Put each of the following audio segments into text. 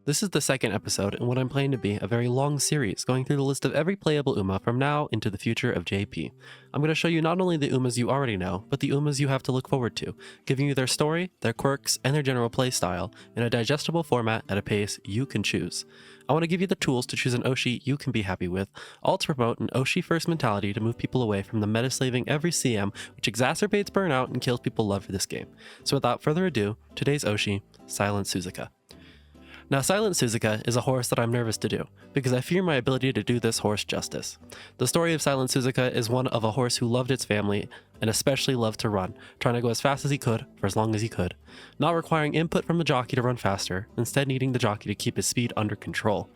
This is the second episode in what I'm planning to be a very long series going through the list of every playable UMA from now into the future of JP. I'm going to show you not only the UMAs you already know, but the UMAs you have to look forward to, giving you their story, their quirks, and their general playstyle in a digestible format at a pace you can choose. I want to give you the tools to choose an Oshi you can be happy with, all to promote an Oshi first mentality to move people away from the meta-slaving every CM, which exacerbates burnout and kills people love for this game. So without further ado, today's Oshi, Silence Suzuka. Now, Silence Suzuka is a horse that I'm nervous to do, because I fear my ability to do this horse justice. The story of Silence Suzuka is one of a horse who loved its family, and especially loved to run, trying to go as fast as he could, for as long as he could, not requiring input from the jockey to run faster, instead needing the jockey to keep his speed under control.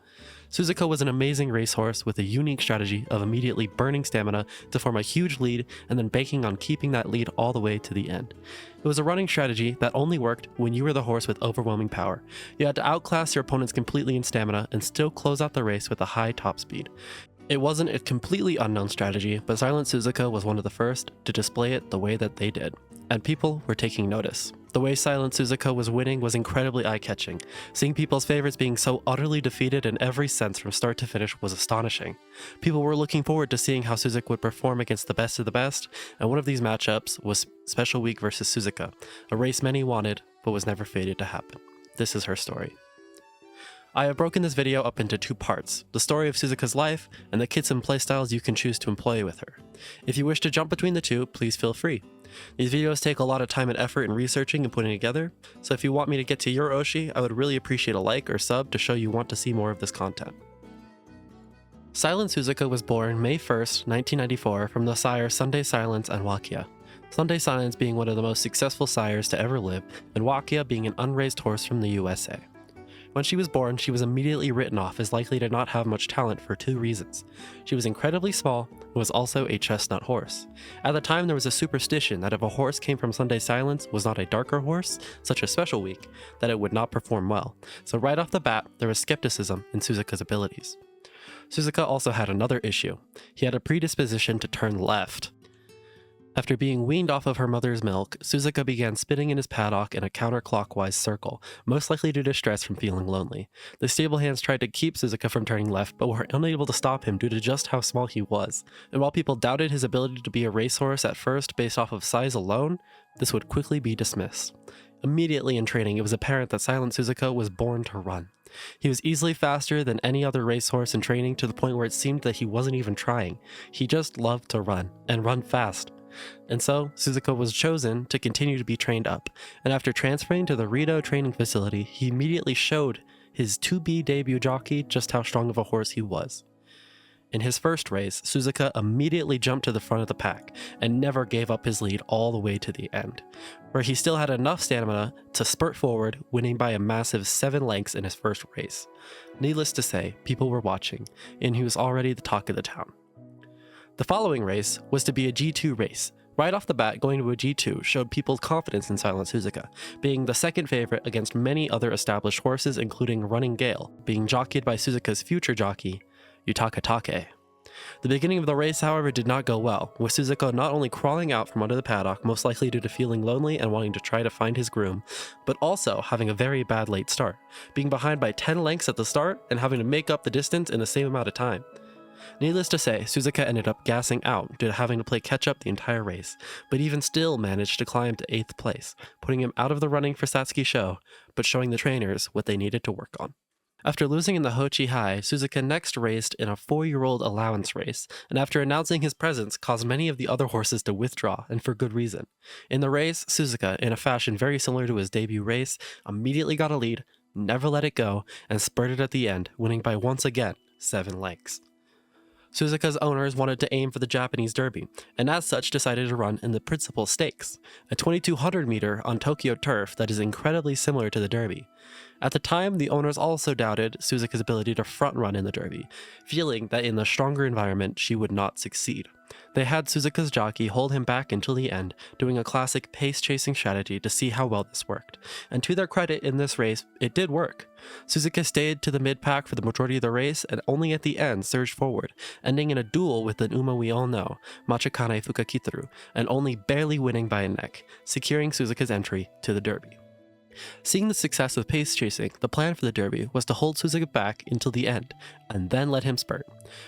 Suzuka was an amazing racehorse with a unique strategy of immediately burning stamina to form a huge lead and then banking on keeping that lead all the way to the end. It was a running strategy that only worked when you were the horse with overwhelming power. You had to outclass your opponents completely in stamina and still close out the race with a high top speed. It wasn't a completely unknown strategy, but Silent Suzuka was one of the first to display it the way that they did. And people were taking notice. The way Silent Suzuka was winning was incredibly eye-catching. Seeing people's favorites being so utterly defeated in every sense from start to finish was astonishing. People were looking forward to seeing how Suzuka would perform against the best of the best, and one of these matchups was Special Week versus Suzuka, a race many wanted, but was never fated to happen. This is her story. I have broken this video up into two parts, the story of Suzuka's life and the kits and playstyles you can choose to employ with her. If you wish to jump between the two, please feel free. These videos take a lot of time and effort in researching and putting together, so if you want me to get to your Oshi, I would really appreciate a like or sub to show you want to see more of this content. Silence Suzuka was born May 1st, 1994 from the sire Sunday Silence and Wakia. Sunday Silence being one of the most successful sires to ever live, and Wakia being an unraised horse from the USA. When she was born, she was immediately written off as likely to not have much talent for two reasons. She was incredibly small and was also a chestnut horse. At the time, there was a superstition that if a horse came from Sunday Silence was not a darker horse, such as Special Week, that it would not perform well. So right off the bat, there was skepticism in Suzuka's abilities. Suzuka also had another issue. He had a predisposition to turn left. After being weaned off of her mother's milk, Suzuka began spinning in his paddock in a counterclockwise circle, most likely due to stress from feeling lonely. The stable hands tried to keep Suzuka from turning left, but were unable to stop him due to just how small he was. And while people doubted his ability to be a racehorse at first based off of size alone, this would quickly be dismissed. Immediately in training, it was apparent that Silent Suzuka was born to run. He was easily faster than any other racehorse in training to the point where it seemed that he wasn't even trying. He just loved to run, and run fast. And so, Suzuka was chosen to continue to be trained up, and after transferring to the Rito training facility, he immediately showed his to-be debut jockey just how strong of a horse he was. In his first race, Suzuka immediately jumped to the front of the pack, and never gave up his lead all the way to the end, where he still had enough stamina to spurt forward, winning by a massive 7 lengths in his first race. Needless to say, people were watching, and he was already the talk of the town. The following race was to be a G2 race. Right off the bat, going to a G2 showed people's confidence in Silent Suzuka, being the second favorite against many other established horses including Running Gale, being jockeyed by Suzuka's future jockey, Yutaka Take. The beginning of the race, however, did not go well, with Suzuka not only crawling out from under the paddock, most likely due to feeling lonely and wanting to try to find his groom, but also having a very bad late start, being behind by 10 lengths at the start and having to make up the distance in the same amount of time. Needless to say, Suzuka ended up gassing out due to having to play catch-up the entire race, but even still managed to climb to 8th place, putting him out of the running for Satsuki Sho, but showing the trainers what they needed to work on. After losing in the Hochi High, Suzuka next raced in a 4-year-old allowance race, and after announcing his presence, caused many of the other horses to withdraw, and for good reason. In the race, Suzuka, in a fashion very similar to his debut race, immediately got a lead, never let it go, and spurted at the end, winning by once again 7 lengths. Suzuka's owners wanted to aim for the Japanese Derby, and as such decided to run in the Principal Stakes, a 2200 meter on Tokyo turf that is incredibly similar to the Derby. At the time, the owners also doubted Suzuka's ability to front run in the Derby, feeling that in the stronger environment she would not succeed. They had Suzuka's jockey hold him back until the end, doing a classic pace-chasing strategy to see how well this worked. And to their credit in this race, it did work. Suzuka stayed to the mid-pack for the majority of the race and only at the end surged forward, ending in a duel with the UMA we all know, Machikane Fukakitaru, and only barely winning by a neck, securing Suzuka's entry to the Derby. Seeing the success of pace chasing, the plan for the derby was to hold Suzuka back until the end, and then let him spurt.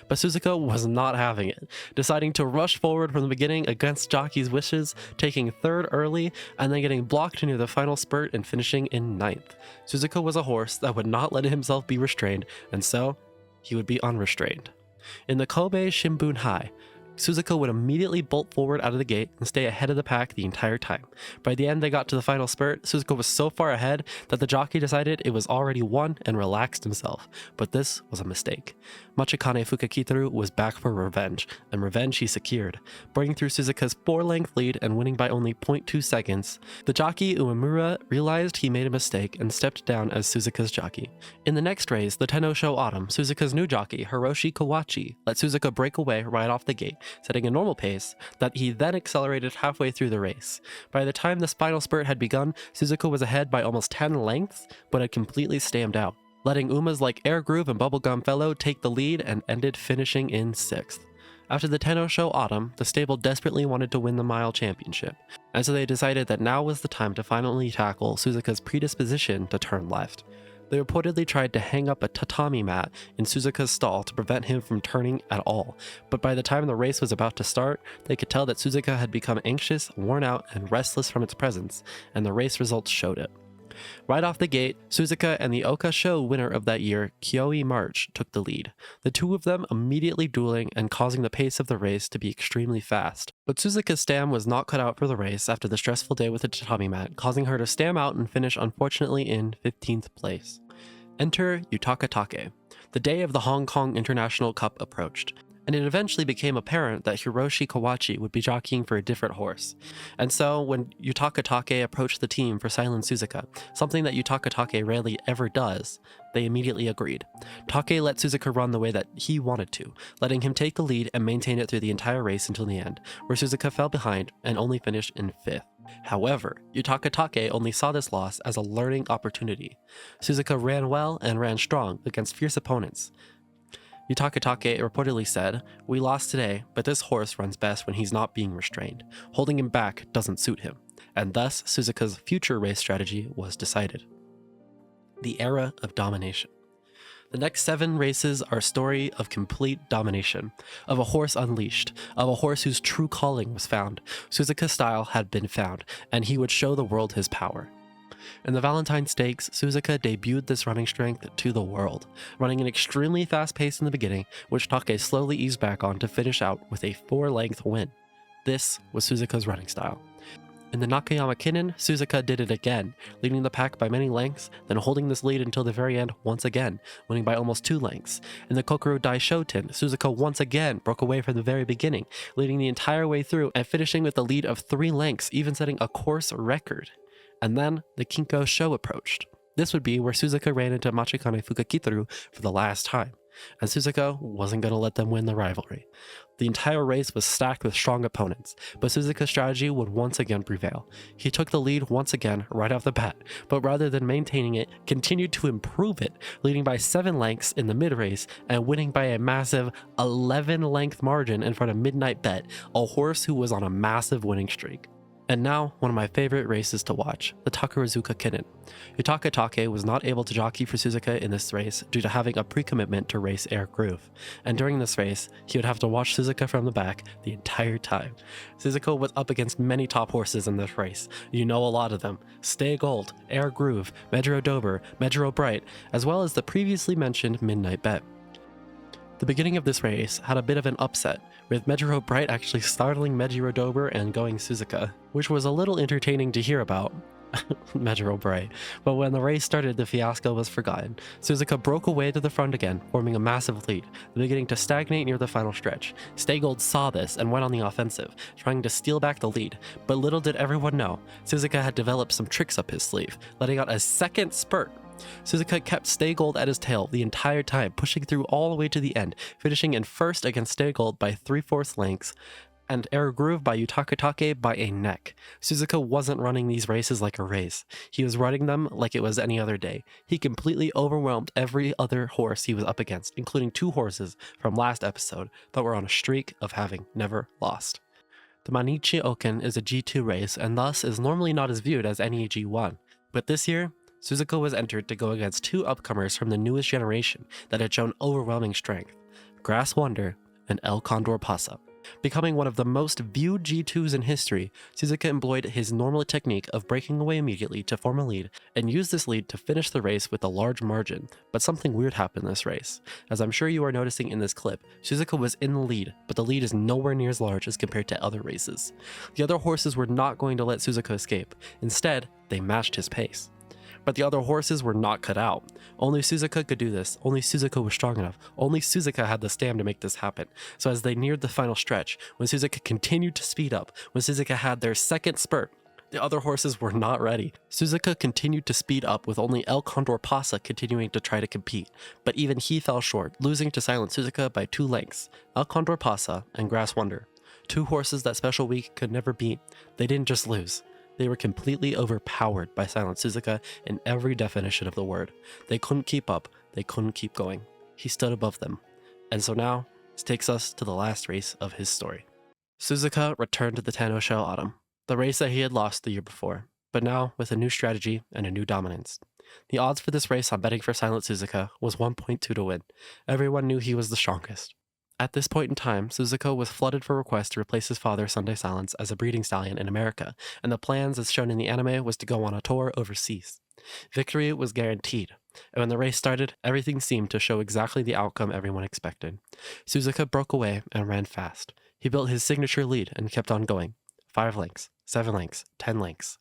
But Suzuka was not having it, deciding to rush forward from the beginning against jockey's wishes, taking third early, and then getting blocked near the final spurt and finishing in ninth. Suzuka was a horse that would not let himself be restrained, and so he would be unrestrained. In the Kobe Shimbun High, Suzuka would immediately bolt forward out of the gate and stay ahead of the pack the entire time. By the end they got to the final spurt, Suzuka was so far ahead that the jockey decided it was already won and relaxed himself. But this was a mistake. Machikane Fukakitaru was back for revenge, and revenge he secured, breaking through Suzuka's 4-length lead and winning by only 0.2 seconds. The jockey Uemura realized he made a mistake and stepped down as Suzuka's jockey. In the next race, the Tenno Sho Autumn, Suzuka's new jockey, Hiroshi Kawachi, let Suzuka break away right off the gate, setting a normal pace that he then accelerated halfway through the race. By the time the final spurt had begun, Suzuka was ahead by almost 10 lengths, but had completely stammed out, letting Umas like Air Groove and Bubblegum Fellow take the lead and ended finishing in 6th. After the Tenno Sho Autumn, the stable desperately wanted to win the mile championship, and so they decided that now was the time to finally tackle Suzuka's predisposition to turn left. They reportedly tried to hang up a tatami mat in Suzuka's stall to prevent him from turning at all, but by the time the race was about to start, they could tell that Suzuka had become anxious, worn out, and restless from its presence, and the race results showed it. Right off the gate, Suzuka and the Oka Show winner of that year, Kyoi March, took the lead, the two of them immediately dueling and causing the pace of the race to be extremely fast. But Suzuka's stam was not cut out for the race after the stressful day with the tatami mat, causing her to stam out and finish unfortunately in 15th place. Enter Yutaka Take. The day of the Hong Kong International Cup approached, and it eventually became apparent that Hiroshi Kawachi would be jockeying for a different horse. And so, when Yutaka Take approached the team for Silence Suzuka, something that Yutaka Take rarely ever does, they immediately agreed. Take let Suzuka run the way that he wanted to, letting him take the lead and maintain it through the entire race until the end, where Suzuka fell behind and only finished in 5th. However, Yutaka Take only saw this loss as a learning opportunity. Suzuka ran well and ran strong against fierce opponents. Yutaka Take reportedly said, "We lost today, but this horse runs best when he's not being restrained. Holding him back doesn't suit him." And thus, Suzuka's future race strategy was decided. The era of domination. The next 7 races are a story of complete domination, of a horse unleashed, of a horse whose true calling was found. Suzuka's style had been found, and he would show the world his power. In the Valentine Stakes, Suzuka debuted this running strength to the world, running an extremely fast pace in the beginning, which Take slowly eased back on to finish out with a 4-length win. This was Suzuka's running style. In the Nakayama Kinen, Suzuka did it again, leading the pack by many lengths, then holding this lead until the very end once again, winning by almost 2 lengths. In the Kokoro Daishoten, Suzuka once again broke away from the very beginning, leading the entire way through and finishing with a lead of 3 lengths, even setting a course record. And then the Kinko Show approached. This would be where Suzuka ran into Machikane Fukakitaru for the last time, and Suzuka wasn't going to let them win the rivalry. The entire race was stacked with strong opponents, but Suzuka's strategy would once again prevail. He took the lead once again right off the bat, but rather than maintaining it, continued to improve it, leading by 7 lengths in the mid-race and winning by a massive 11-length margin in front of Midnight Bet, a horse who was on a massive winning streak. And now, one of my favorite races to watch, the Takarazuka Kinen. Yutaka Take was not able to jockey for Suzuka in this race due to having a pre-commitment to race Air Groove, and during this race, he would have to watch Suzuka from the back the entire time. Suzuka was up against many top horses in this race. You know a lot of them: Stay Gold, Air Groove, Medjero Dober, Medjero Bright, as well as the previously mentioned Midnight Bet. The beginning of this race had a bit of an upset, with Medjero Bright actually startling Medjero Dober and going Suzuka, which was a little entertaining to hear about. Medjero Bright. But when the race started, the fiasco was forgotten. Suzuka broke away to the front again, forming a massive lead, beginning to stagnate near the final stretch. Stay Gold saw this and went on the offensive, trying to steal back the lead, but little did everyone know, Suzuka had developed some tricks up his sleeve, letting out a second spurt. Suzuka kept Stay Gold at his tail the entire time, pushing through all the way to the end, finishing in first against Stay Gold by 3/4 lengths, and Air Groove by Yutaka Take by a neck. Suzuka wasn't running these races like a race. He was running them like it was any other day. He completely overwhelmed every other horse he was up against, including 2 horses from last episode that were on a streak of having never lost. The Manichi Oken is a G2 race and thus is normally not as viewed as any G1. But this year, Suzuka was entered to go against two upcomers from the newest generation that had shown overwhelming strength, Grass Wonder and El Condor Pasa. Becoming one of the most viewed G2s in history, Suzuka employed his normal technique of breaking away immediately to form a lead and used this lead to finish the race with a large margin. But something weird happened this race. As I'm sure you are noticing in this clip, Suzuka was in the lead, but the lead is nowhere near as large as compared to other races. The other horses were not going to let Suzuka escape. Instead, they matched his pace. But the other horses were not cut out. Only Suzuka could do this. Only Suzuka was strong enough. Only Suzuka had the stamina to make this happen. So as they neared the final stretch, when Suzuka continued to speed up, when Suzuka had their second spurt, the other horses were not ready. Suzuka continued to speed up with only El Condor Pasa continuing to try to compete, but even he fell short, losing to Silence Suzuka by 2 lengths, El Condor Pasa and Grass Wonder. 2 horses that Special Week could never beat. They didn't just lose. They were completely overpowered by Silence Suzuka in every definition of the word. They couldn't keep up. They couldn't keep going. He stood above them. And so now, this takes us to the last race of his story. Suzuka returned to the Tenno Show Autumn, the race that he had lost the year before, but now with a new strategy and a new dominance. The odds for this race on betting for Silence Suzuka was 1.2 to win. Everyone knew he was the strongest. At this point in time, Suzuka was flooded for requests to replace his father, Sunday Silence, as a breeding stallion in America, and the plans as shown in the anime was to go on a tour overseas. Victory was guaranteed, and when the race started, everything seemed to show exactly the outcome everyone expected. Suzuka broke away and ran fast. He built his signature lead and kept on going. 5 lengths, 7 lengths, 10 lengths.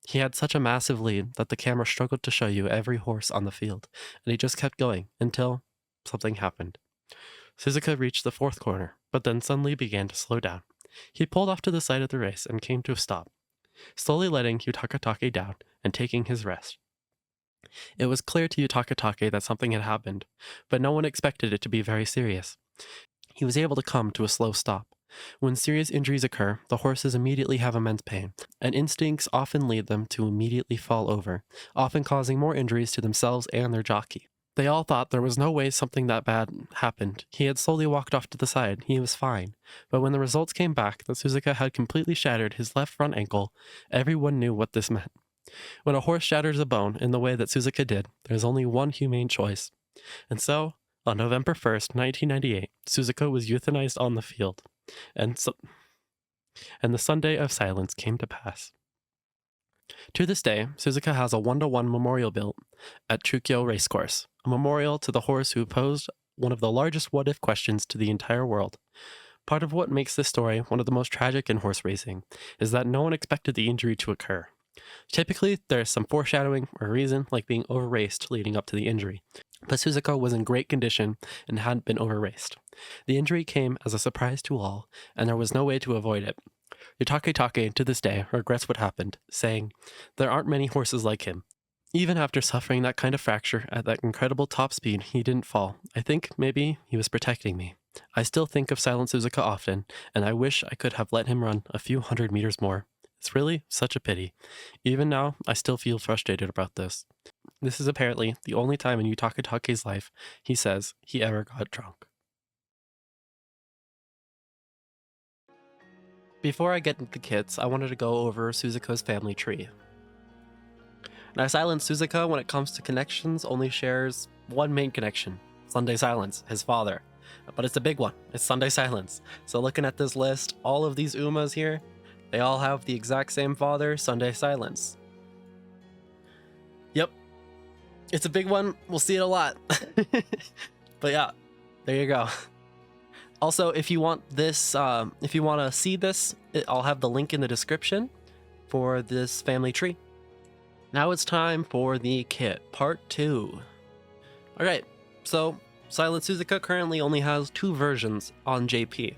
He had such a massive lead that the camera struggled to show you every horse on the field, and he just kept going until something happened. Suzuka reached the 4th corner, but then suddenly began to slow down. He pulled off to the side of the race and came to a stop, slowly letting Utakatake down and taking his rest. It was clear to Utakatake that something had happened, but no one expected it to be very serious. He was able to come to a slow stop. When serious injuries occur, the horses immediately have immense pain, and instincts often lead them to immediately fall over, often causing more injuries to themselves and their jockey. They all thought there was no way something that bad happened. He had slowly walked off to the side. He was fine. But when the results came back that Suzuka had completely shattered his left front ankle, everyone knew what this meant. When a horse shatters a bone in the way that Suzuka did, there's only one humane choice. And so, on November 1st, 1998, Suzuka was euthanized on the field. And the Sunday of silence came to pass. To this day, Suzuka has a 1-to-1 memorial built at Chukyo Racecourse, a memorial to the horse who posed one of the largest what-if questions to the entire world. Part of what makes this story one of the most tragic in horse racing is that no one expected the injury to occur. Typically, there's some foreshadowing or reason, like being over-raced leading up to the injury, but Suzuka was in great condition and hadn't been over-raced. The injury came as a surprise to all, and there was no way to avoid it. Utakatake, to this day, regrets what happened, saying, "There aren't many horses like him. Even after suffering that kind of fracture at that incredible top speed, he didn't fall. I think maybe he was protecting me. I still think of Silent Suzuka often, and I wish I could have let him run a few hundred meters more. It's really such a pity. Even now, I still feel frustrated about this." This is apparently the only time in Utakatake's life he says he ever got drunk. Before I get into the kits, I wanted to go over Suzuka's family tree. Now, Silent Suzuka, when it comes to connections, only shares one main connection: Sunday Silence, his father. But it's a big one. It's Sunday Silence. So looking at this list, all of these Umas here, they all have the exact same father, Sunday Silence. Yep. It's a big one. We'll see it a lot. But yeah, there you go. Also, if you want this, if you want to see this, I'll have the link in the description for this family tree. Now it's time for the kit, part 2. Alright, so Silent Suzuka currently only has 2 versions on JP.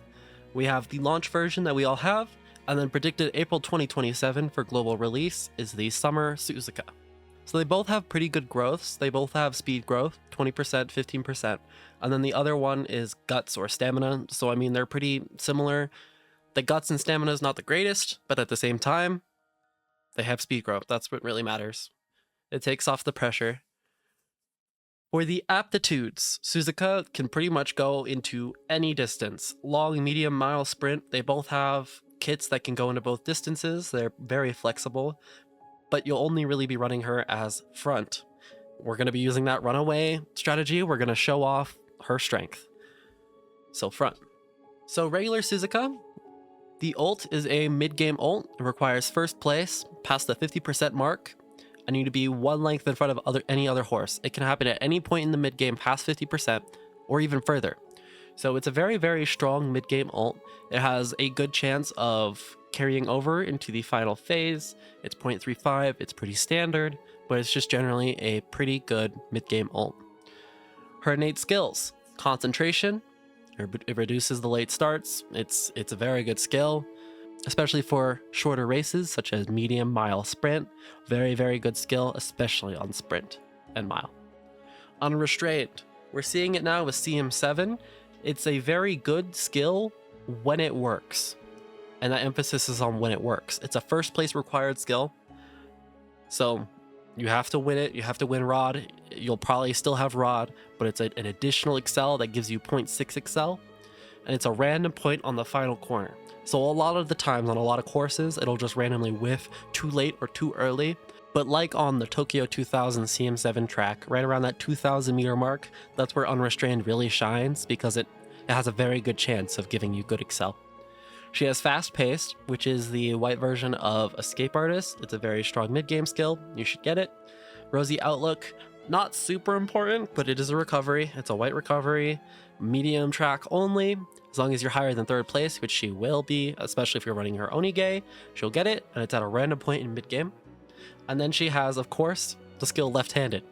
We have the launch version that we all have, and then predicted April 2027 for global release is the Summer Suzuka. So they both have pretty good growths. They both have speed growth, 20%, 15%. And then the other one is guts or stamina. So I mean, they're pretty similar. The guts and stamina is not the greatest, but at the same time, they have speed growth. That's what really matters. It takes off the pressure. For the aptitudes, Suzuka can pretty much go into any distance. Long, medium, mile, sprint. They both have kits that can go into both distances. They're very flexible. but you'll only really be running her as front. We're going to be using that runaway strategy. We're going to show off her strength. So front. So regular Suzuka, the ult is a mid-game ult. It requires first place, past the 50% mark. I need to be one length in front of any other horse. It can happen at any point in the mid-game past 50% or even further. So it's a very, very strong mid-game ult. It has a good chance of carrying over into the final phase. It's 0.35, it's pretty standard, but it's just generally a pretty good mid-game ult. Her innate skills, concentration, it reduces the late starts. It's a very good skill, especially for shorter races such as medium mile sprint. Very, very good skill, especially on sprint and mile. Unrestrained, we're seeing it now with CM7. It's a very good skill when it works, and that emphasis is on when it works. It's a first place required skill, so you have to win it. You have to win Rod. You'll probably still have Rod, but it's an additional Excel that gives you 0.6 Excel, and it's a random point on the final corner. So a lot of the times on a lot of courses, it'll just randomly whiff too late or too early. But like on the Tokyo 2000 CM7 track, right around that 2,000 meter mark, that's where Unrestrained really shines, because it has a very good chance of giving you good Excel. She has Fast Paced, which is the white version of Escape Artist. It's a very strong mid-game skill. You should get it. Rosy Outlook, not super important, but it is a recovery. It's a white recovery, medium track only. As long as you're higher than third place, which she will be, especially if you're running her Onige, she'll get it, and it's at a random point in mid-game. And then she has, of course, the skill left-handed.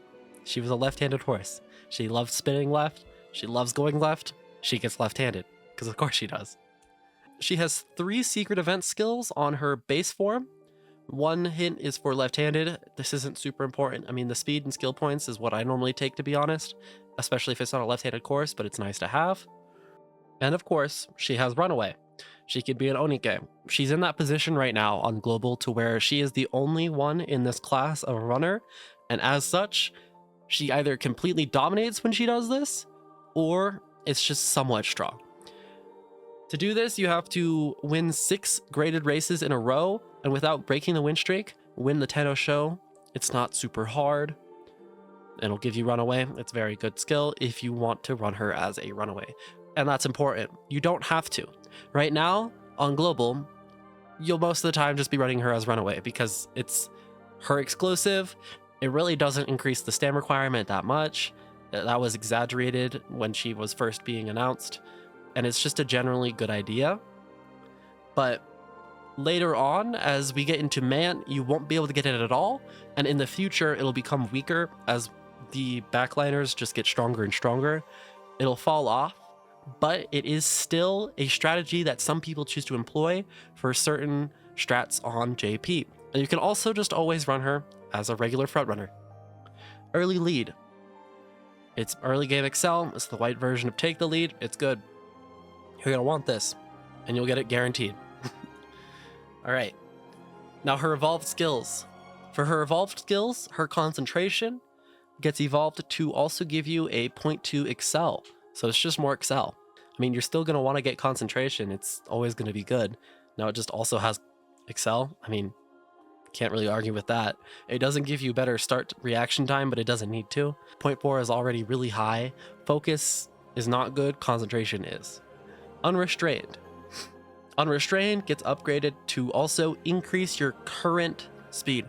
She was a left-handed horse. She loves spinning left. She loves going left. She gets left-handed, because of course she does. She has 3 secret event skills on her base form. One hint is for left-handed. This isn't super important. I mean, the speed and skill points is what I normally take, to be honest, especially if it's not a left-handed course, but it's nice to have. And of course, she has Runaway. She could be an Onike. She's in that position right now on Global to where she is the only one in this class of runner, and as such, she either completely dominates when she does this, or it's just somewhat strong. To do this, you have to win 6 graded races in a row, and without breaking the win streak, win the Tenno Show. It's not super hard. It'll give you Runaway. It's a very good skill if you want to run her as a Runaway. And that's important. You don't have to. Right now, on Global, you'll most of the time just be running her as Runaway because it's her exclusive. It really doesn't increase the stam requirement that much. That was exaggerated when she was first being announced, and it's just a generally good idea. But later on, as we get into Mant, you won't be able to get it at all, and in the future, it'll become weaker as the backliners just get stronger and stronger. It'll fall off, but it is still a strategy that some people choose to employ for certain strats on JP. And you can also just always run her as a regular frontrunner. Early lead. It's early game Excel. It's the white version of Take the Lead. It's good. You're going to want this, and you'll get it guaranteed. All right. Now her evolved skills. For her evolved skills, her concentration gets evolved to also give you a 0.2 Excel. So it's just more Excel. I mean, you're still going to want to get concentration. It's always going to be good. Now it just also has Excel. I mean, can't really argue with that. It doesn't give you better start reaction time, but it doesn't need to. 0.4 is already really high. Focus is not good. Concentration is. Unrestrained. Unrestrained gets upgraded to also increase your current speed.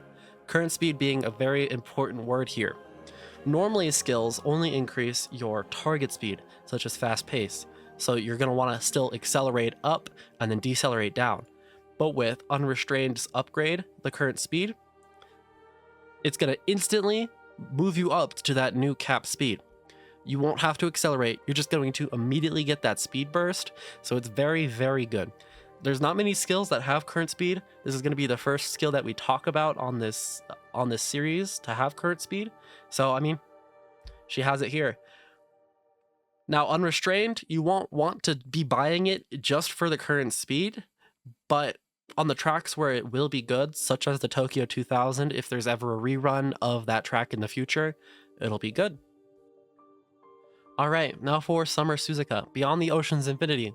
Current speed being a very important word here. Normally skills only increase your target speed, such as fast pace. So you're going to want to still accelerate up and then decelerate down. But with Unrestrained's upgrade, the current speed, it's going to instantly move you up to that new cap speed. You won't have to accelerate. You're just going to immediately get that speed burst. So it's very, very good. There's not many skills that have current speed. This is going to be the first skill that we talk about on this series to have current speed. So, I mean, she has it here. Now, Unrestrained, you won't want to be buying it just for the current speed, but on the tracks where it will be good, such as the Tokyo 2000, if there's ever a rerun of that track in the future, it'll be good. All right, now for Summer Suzuka, Beyond the Ocean's Infinity.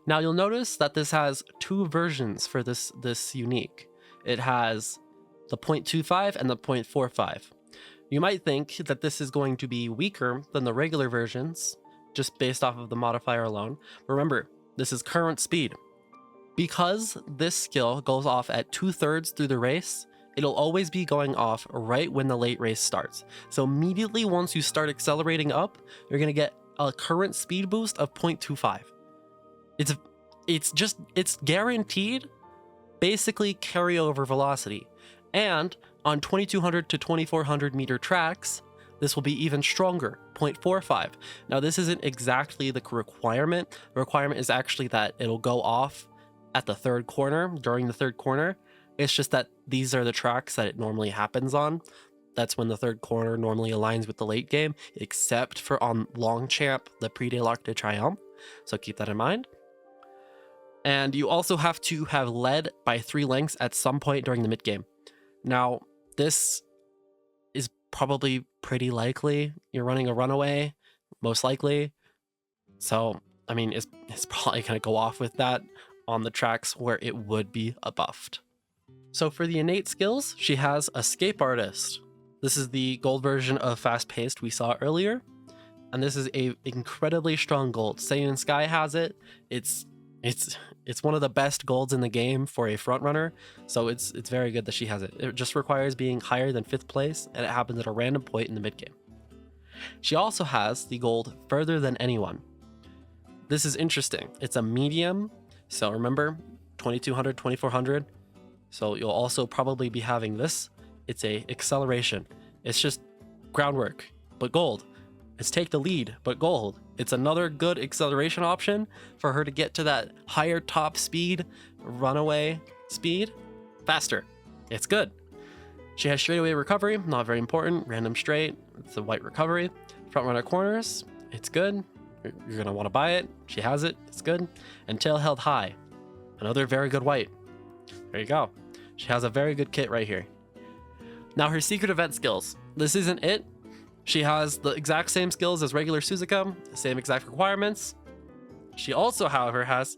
Now you'll notice that this has 2 versions for this unique. It has the 0.25 and the 0.45. You might think that this is going to be weaker than the regular versions, just based off of the modifier alone. Remember, this is current speed. Because this skill goes off at 2/3 through the race, it'll always be going off right when the late race starts. So immediately once you start accelerating up, you're going to get a current speed boost of 0.25. It's guaranteed basically carryover velocity. And on 2200 to 2400 meter tracks, this will be even stronger, 0.45. Now this isn't exactly the requirement. The requirement is actually that it'll go off at the third corner, during the third corner. It's just that these are the tracks that it normally happens on. That's when the third corner normally aligns with the late game, except for on Longchamp, the Prix de l'Arc de Triomphe. So keep that in mind. And you also have to have led by 3 lengths at some point during the mid game. Now, this is probably pretty likely. You're running a runaway, most likely. So, I mean, it's probably going to go off with that on the tracks where it would be buffed. So for the innate skills, she has Escape Artist. This is the gold version of Fast Paced we saw earlier. And this is a incredibly strong gold. Saiyan Sky has it. It's one of the best golds in the game for a front runner. So it's very good that she has it. It just requires being higher than 5th place, and it happens at a random point in the mid game. She also has the gold Further Than Anyone. This is interesting. It's a medium. So remember, 2200, 2400. So you'll also probably be having this. It's a acceleration. It's just groundwork, but gold. It's Take the Lead, but gold. It's another good acceleration option for her to get to that higher top speed, runaway speed, faster. It's good. She has straightaway recovery, not very important. Random straight, it's a white recovery. Front runner corners, it's good. You're gonna want to buy it. She has it, it's good. And tail held high, another very good white. There you go. She has a very good kit right here. Now her secret event skills. This isn't it. She has the exact same skills as regular Suzuka, the same exact requirements. She also, however, has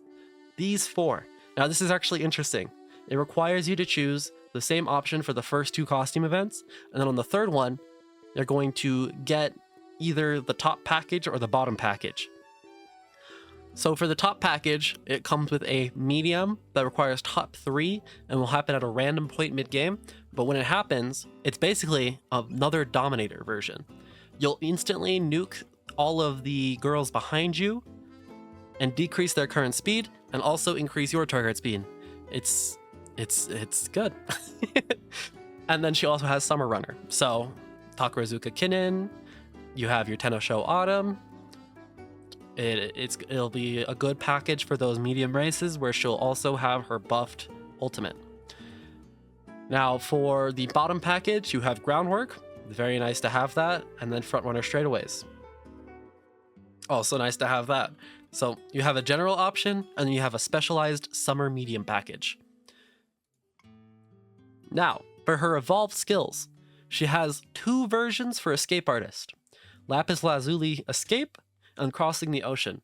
these 4. Now this is actually interesting. It requires you to choose the same option for the first 2 costume events, and then on the third one, you're going to get either the top package or the bottom package. So for the top package, it comes with a medium that requires top 3 and will happen at a random point mid-game. But when it happens, it's basically another Dominator version. You'll instantly nuke all of the girls behind you and decrease their current speed and also increase your target speed. It's good. And then she also has Summer Runner. So Takarazuka Kinen, you have your Tenno Autumn. It'll be a good package for those medium races where she'll also have her buffed ultimate. Now for the bottom package, you have Groundwork. Very nice to have that. And then Front Runner Straightaways. Also nice to have that. So you have a general option and then you have a specialized summer medium package. Now for her evolved skills, she has 2 versions for Escape Artist. Lapis Lazuli Escape and Crossing the Ocean.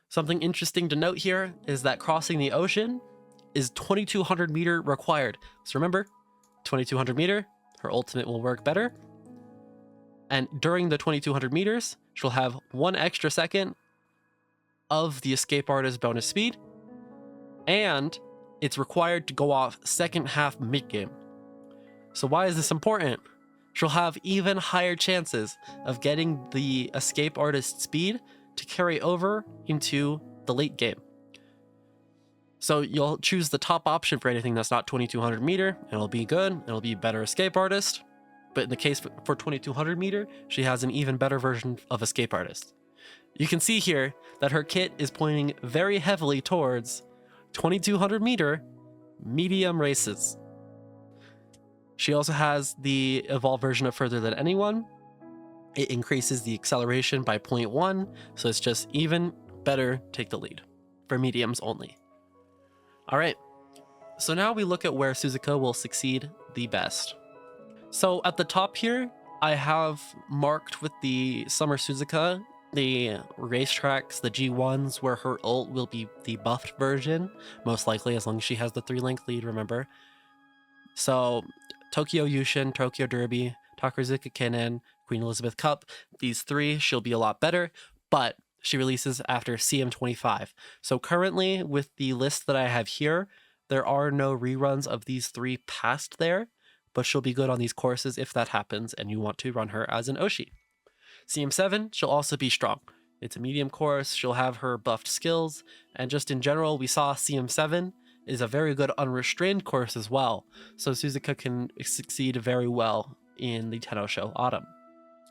Something interesting to note here is that Crossing the Ocean is 2200 meter required. So remember, 2200 meter, her ultimate will work better. And during the 2200 meters, she'll have 1 extra second of the Escape Artist bonus speed. And it's required to go off second half mid-game. So why is this important? She'll have even higher chances of getting the Escape Artist speed to carry over into the late game. So you'll choose the top option for anything that's not 2200 meter. It'll be good. It'll be better Escape Artist. But in the case for 2200 meter, she has an even better version of Escape Artist. You can see here that her kit is pointing very heavily towards 2200 meter medium races. She also has the evolved version of Further Than Anyone. It increases the acceleration by 0.1, so it's just even better Take the Lead for mediums only. All right, so now we look at where Suzuka will succeed the best. So at the top here, I have marked with the Summer Suzuka, the racetracks, the G1s, where her ult will be the buffed version, most likely as long as she has the 3-length lead, remember. So Tokyo Yushin, Tokyo Derby, Takarazuka Kennen, Queen Elizabeth Cup, these three, she'll be a lot better, but she releases after CM25. So currently, with the list that I have here, there are no reruns of these three past there, but she'll be good on these courses if that happens and you want to run her as an Oshi. CM7, she'll also be strong. It's a medium course, she'll have her buffed skills, and just in general, we saw CM7 is a very good unrestrained course as well, so Suzuka can succeed very well in the Tenno Show Autumn.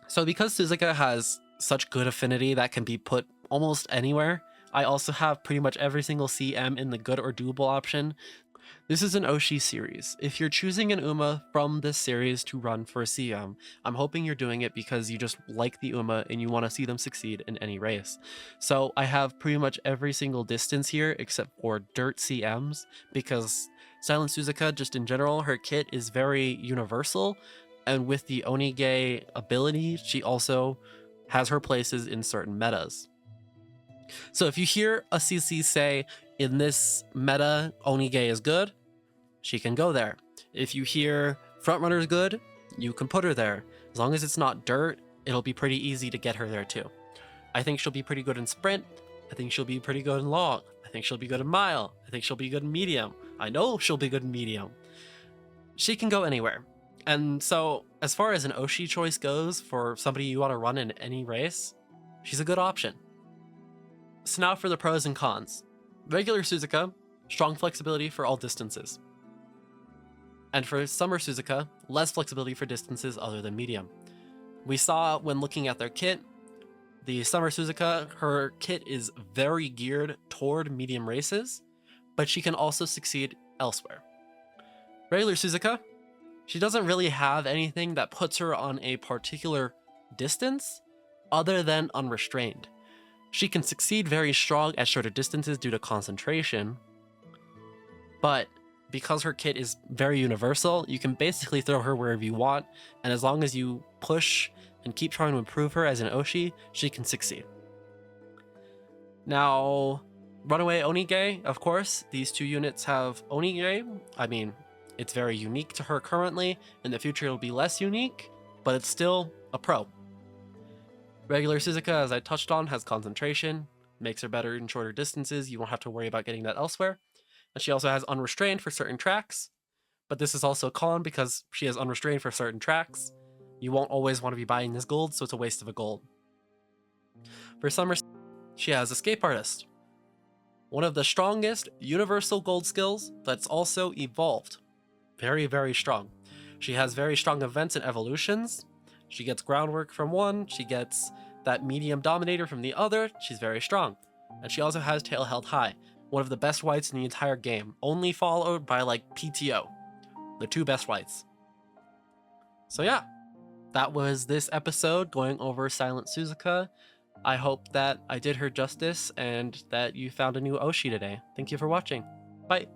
So because Suzuka has such good affinity that can be put almost anywhere, I also have pretty much every single CM in the good or doable option. This is an Oshi series. If you're choosing an Uma from this series to run for a CM, I'm hoping you're doing it because you just like the Uma and you want to see them succeed in any race. So I have pretty much every single distance here except for dirt CMs, because Silence Suzuka, just in general, her kit is very universal, and with the Onige ability, she also has her places in certain metas. So if you hear a CC say, in this meta, Onige is good, she can go there. If you hear Frontrunner is good, you can put her there. As long as it's not dirt, it'll be pretty easy to get her there too. I think she'll be pretty good in sprint. I think she'll be pretty good in long. I think she'll be good in mile. I think she'll be good in medium. I know she'll be good in medium. She can go anywhere. And so, as far as an Oshi choice goes for somebody you want to run in any race, she's a good option. So now for the pros and cons. Regular Suzuka, strong flexibility for all distances. And for Summer Suzuka, less flexibility for distances other than medium. We saw when looking at their kit, the Summer Suzuka, her kit is very geared toward medium races, but she can also succeed elsewhere. Regular Suzuka, she doesn't really have anything that puts her on a particular distance other than unrestrained. She can succeed very strong at shorter distances due to concentration, but because her kit is very universal, you can basically throw her wherever you want, and as long as you push and keep trying to improve her as an Oshi, she can succeed. Now, Runaway Onige, of course, these two units have Onige. I mean, it's very unique to her currently. In the future, it'll be less unique, but it's still a pro. Regular Suzuka, as I touched on, has concentration, makes her better in shorter distances. You won't have to worry about getting that elsewhere. And she also has unrestrained for certain tracks, but this is also a con because she has unrestrained for certain tracks. You won't always want to be buying this gold, so it's a waste of a gold. For Summer, she has Escape Artist, one of the strongest universal gold skills that's also evolved. Very, very strong. She has very strong events and evolutions. She gets groundwork from one, she gets that medium dominator from the other. She's very strong. And she also has tail held high, one of the best whites in the entire game, only followed by like PTO, the two best whites. So yeah, that was this episode going over Silence Suzuka. I hope that I did her justice and that you found a new Oshi today. Thank you for watching. Bye.